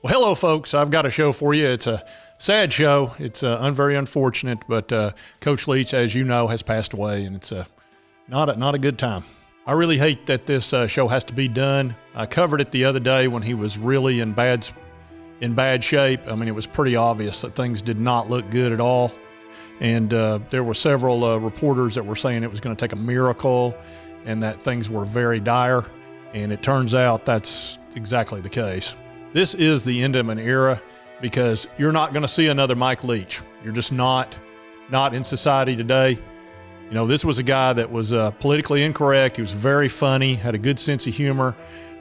Well, hello, folks. I've got a show for you. It's a sad show. It's very unfortunate, but Coach Leach, as you know, has passed away, and it's not a good time. I really hate that this show has to be done. I covered it the other day when he was really in bad shape. I mean, it was pretty obvious that things did not look good at all, and there were several reporters that were saying it was going to take a miracle and that things were very dire, and it turns out that's exactly the case. This is the end of an era because you're not going to see another Mike Leach. You're just not in society today. You know, this was a guy that was politically incorrect. He was very funny, had a good sense of humor,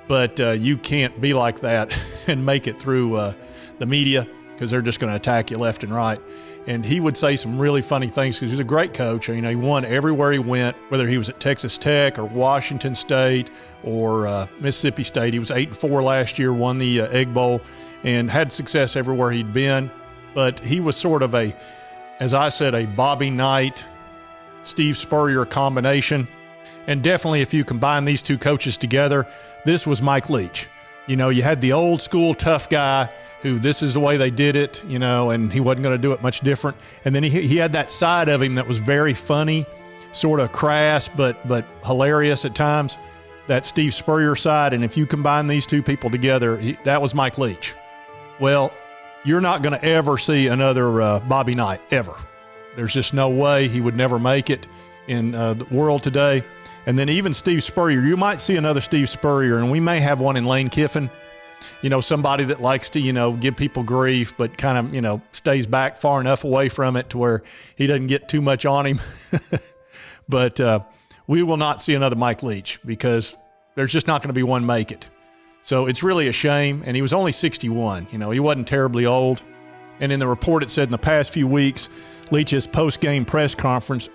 but you can't be like that and make it through the media because they're just going to attack you left and right. And he would say some really funny things because he was a great coach. You know, he won everywhere he went, whether he was at Texas Tech or Washington State or Mississippi State. He was 8-4 last year, won the Egg Bowl, and had success everywhere he'd been. But he was sort of as I said, a Bobby Knight, Steve Spurrier combination. And definitely if you combine these two coaches together, this was Mike Leach. You know, you had the old school tough guy who this is the way they did it, you know, and he wasn't going to do it much different. And then he had that side of him that was very funny, sort of crass, but hilarious at times, that Steve Spurrier side. And if you combine these two people together, that was Mike Leach. Well, you're not going to ever see another Bobby Knight, ever. There's just no way. He would never make it in the world today. And then even Steve Spurrier, you might see another Steve Spurrier, and we may have one in Lane Kiffin. You know, somebody that likes to, you know, give people grief, but kind of, you know, stays back far enough away from it to where he doesn't get too much on him. But we will not see another Mike Leach because there's just not going to be one make it. So it's really a shame. And he was only 61. You know, he wasn't terribly old. And in the report, it said in the past few weeks, Leach's post-game press conferences,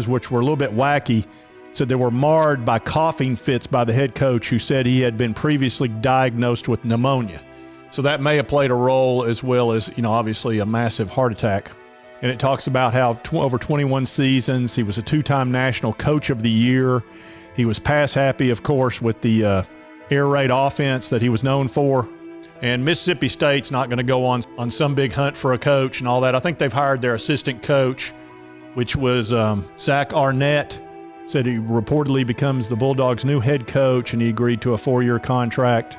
which were a little bit wacky, said they were marred by coughing fits by the head coach, who said he had been previously diagnosed with pneumonia. So that may have played a role, as well as, you know, obviously a massive heart attack. And it talks about how over 21 seasons, he was a two-time National Coach of the Year. He was pass happy, of course, with the air raid offense that he was known for. And Mississippi State's not going to go on some big hunt for a coach and all that. I think they've hired their assistant coach, which was Zach Arnett. Said he reportedly becomes the Bulldogs' new head coach, and he agreed to a 4-year contract.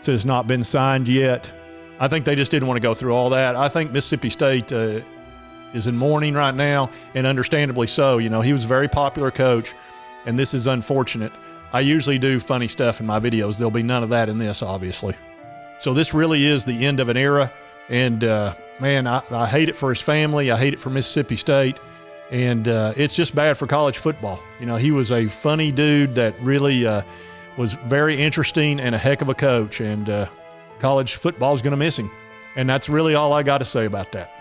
Said it's not been signed yet. I think they just didn't want to go through all that. I think Mississippi State is in mourning right now, and understandably so. You know, he was a very popular coach, and this is unfortunate. I usually do funny stuff in my videos. There'll be none of that in this, obviously. So this really is the end of an era, and man, I hate it for his family. I hate it for Mississippi State. And it's just bad for college football. You know, he was a funny dude that really was very interesting and a heck of a coach. And college football is going to miss him. And that's really all I got to say about that.